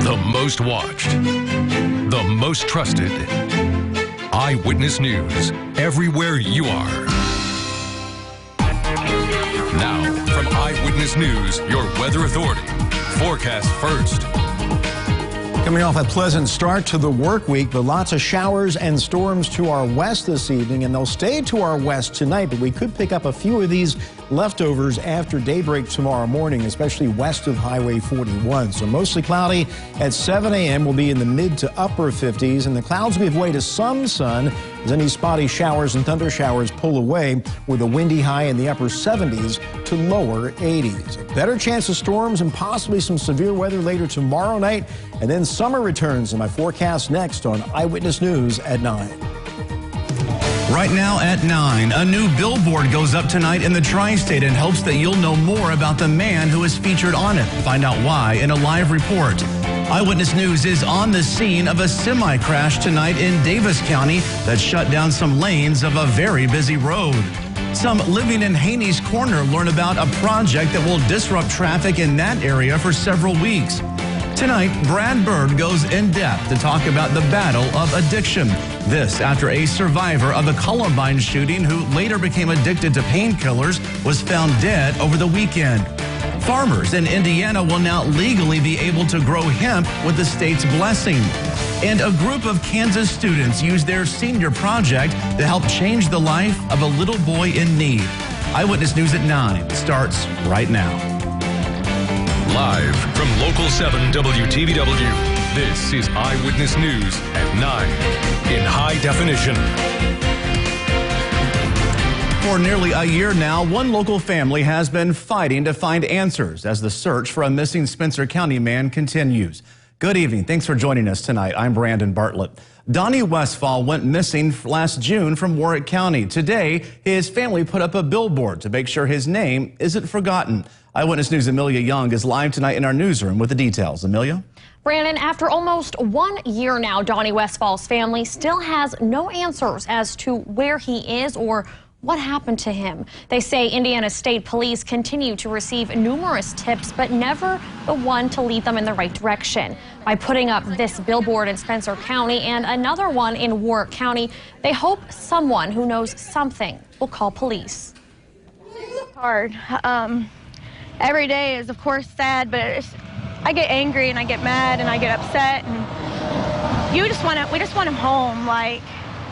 The most watched, the most trusted. Eyewitness News, everywhere you are. Now, from Eyewitness News, your weather authority. Forecast first. Coming off a pleasant start to the work week, but lots of showers and storms to our west this evening, and they'll stay to our west tonight, but we could pick up a few of these leftovers after daybreak tomorrow morning, especially west of Highway 41. So mostly cloudy at 7 a.m. We'll be in the mid to upper 50s, and the clouds give way to some sun as any spotty showers and thunder showers pull away, with a windy high in the upper 70s to lower 80s. A better chance of storms and possibly some severe weather later tomorrow night, and then summer returns in my forecast next on Eyewitness News at 9. Right now at 9, a new billboard goes up tonight in the Tri-State in hopes that you'll know more about the man who is featured on it. Find out why in a live report. Eyewitness News is on the scene of a semi-crash tonight in Davis County that shut down some lanes of a very busy road. Some living in Haney's Corner learn about a project that will disrupt traffic in that area for several weeks. Tonight, Brad Bird goes in depth to talk about the battle of addiction. This after a survivor of a Columbine shooting who later became addicted to painkillers was found dead over the weekend. Farmers in Indiana will now legally be able to grow hemp with the state's blessing. And a group of Kansas students used their senior project to help change the life of a little boy in need. Eyewitness News at 9 starts right now. Live from Local 7 WTVW, this is Eyewitness News at 9 in high definition. For nearly a year now, one local family has been fighting to find answers as the search for a missing Spencer County man continues. Good evening. Thanks for joining us tonight. I'm Brandon Bartlett. Donnie Westfall went missing last June from Warwick County. Today, his family put up a billboard to make sure his name isn't forgotten. Eyewitness News' Amelia Young is live tonight in our newsroom with the details. Amelia? Brandon, after almost 1 year now, Donnie Westfall's family still has no answers as to where he is or what happened to him. They say Indiana State Police continue to receive numerous tips, but never the one to lead them in the right direction. By putting up this billboard in Spencer County and another one in Warwick County, they hope someone who knows something will call police. It's hard. Every day is, of course, sad, but I get angry and I get mad and I get upset, and we just want him home. Like,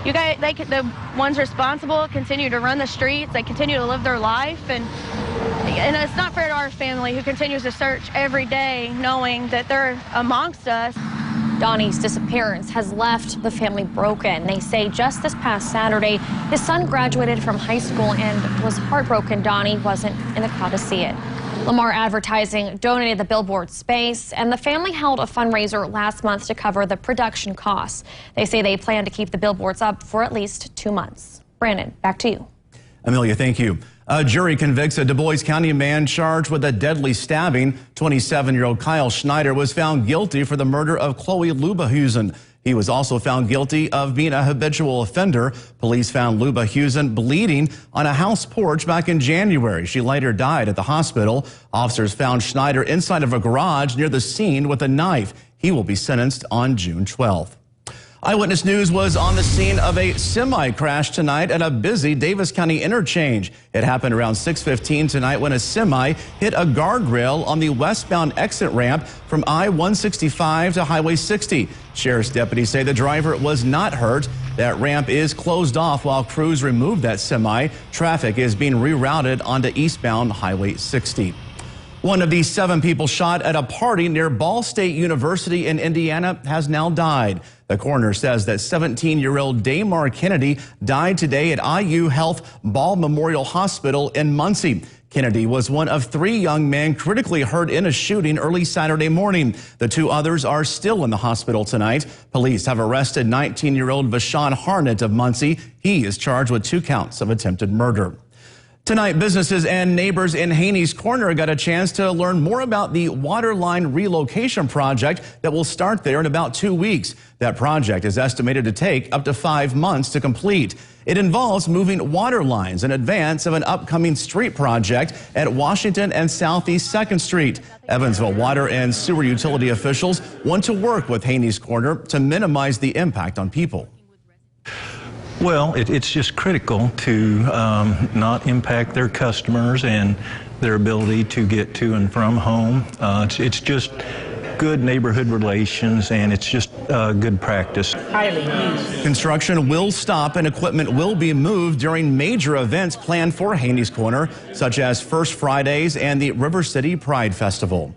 you guys, the ones responsible continue to run the streets. They continue to live their life, and it's not fair to our family who continues to search every day knowing that they're amongst us. Donnie's disappearance has left the family broken. They say just this past Saturday, his son graduated from high school and was heartbroken Donnie wasn't in the crowd to see it. Lamar Advertising donated the billboard space, and the family held a fundraiser last month to cover the production costs. They say they plan to keep the billboards up for at least 2 months. Brandon, back to you. Amelia, thank you. A jury convicts a Du Bois County man charged with a deadly stabbing. 27-year-old Kyle Schneider was found guilty for the murder of Chloe Lubahusen. He was also found guilty of being a habitual offender. Police found Lubahusen bleeding on a house porch back in January. She later died at the hospital. Officers found Schneider inside of a garage near the scene with a knife. He will be sentenced on June 12th. Eyewitness News was on the scene of a semi-crash tonight at a busy Davis County interchange. It happened around 6:15 tonight when a semi hit a guardrail on the westbound exit ramp from I-165 to Highway 60. Sheriff's deputies say the driver was not hurt. That ramp is closed off while crews remove that semi. Traffic is being rerouted onto eastbound Highway 60. One of the 7 people shot at a party near Ball State University in Indiana has now died. The coroner says that 17-year-old Damar Kennedy died today at IU Health Ball Memorial Hospital in Muncie. Kennedy was one of 3 young men critically hurt in a shooting early Saturday morning. The 2 others are still in the hospital tonight. Police have arrested 19-year-old Vashon Harnett of Muncie. He is charged with 2 counts of attempted murder. Tonight, businesses and neighbors in Haney's Corner got a chance to learn more about the water line relocation project that will start there in about 2 weeks. That project is estimated to take up to 5 months to complete. It involves moving water lines in advance of an upcoming street project at Washington and Southeast 2nd Street. Evansville water and sewer utility officials want to work with Haney's Corner to minimize the impact on people. Well, it's just critical to not impact their customers and their ability to get to and from home. It's just good neighborhood relations, and it's just good practice. Construction will stop and equipment will be moved during major events planned for Haney's Corner, such as First Fridays and the River City Pride Festival.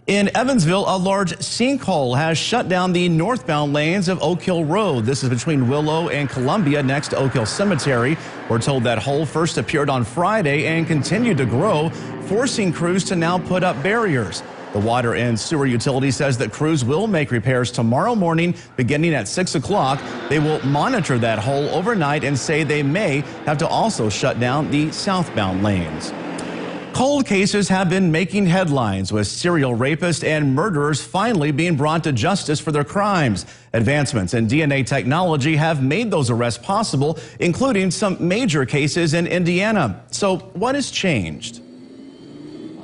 In Evansville, a large sinkhole has shut down the northbound lanes of Oak Hill Road. This is between Willow and Columbia next to Oak Hill Cemetery. We're told that hole first appeared on Friday and continued to grow, forcing crews to now put up barriers. The water and sewer utility says that crews will make repairs tomorrow morning beginning at 6 o'clock. They will monitor that hole overnight and say they may have to also shut down the southbound lanes. Cold cases have been making headlines, with serial rapists and murderers finally being brought to justice for their crimes. Advancements in DNA technology have made those arrests possible, including some major cases in Indiana. So what has changed?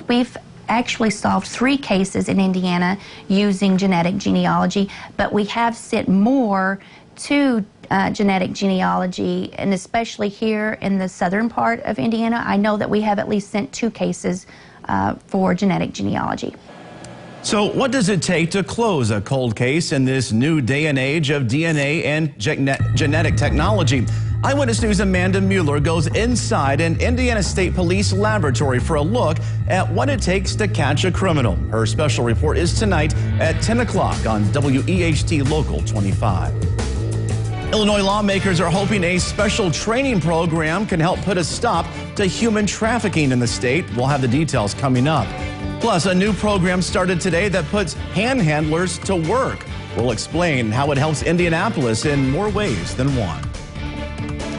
We've actually solved 3 cases in Indiana using genetic genealogy, but we have sent more to genetic genealogy, and especially here in the southern part of Indiana, I know that we have at least sent 2 cases for genetic genealogy. So what does it take to close a cold case in this new day and age of DNA and genetic technology? Eyewitness News' Amanda Mueller goes inside an Indiana State Police laboratory for a look at what it takes to catch a criminal. Her special report is tonight at 10 o'clock on WEHT Local 25. Illinois lawmakers are hoping a special training program can help put a stop to human trafficking in the state. We'll have the details coming up. Plus, a new program started today that puts handhandlers to work. We'll explain how it helps Indianapolis in more ways than one.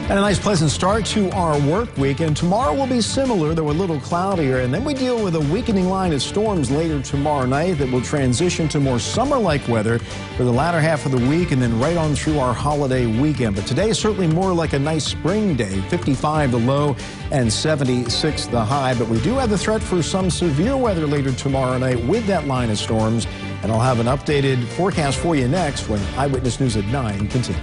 And a nice pleasant start to our work week, and tomorrow will be similar, though a little cloudier, and then we deal with a weakening line of storms later tomorrow night that will transition to more summer-like weather for the latter half of the week and then right on through our holiday weekend. But today is certainly more like a nice spring day, 55 the low and 76 the high, but we do have the threat for some severe weather later tomorrow night with that line of storms, and I'll have an updated forecast for you next when Eyewitness News at 9 continues.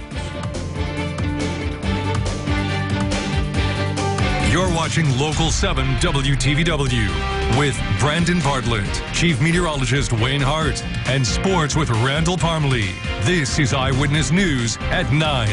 You're watching Local 7 WTVW with Brandon Bartlett, Chief Meteorologist Wayne Hart, and Sports with Randall Parmalee. This is Eyewitness News at 9.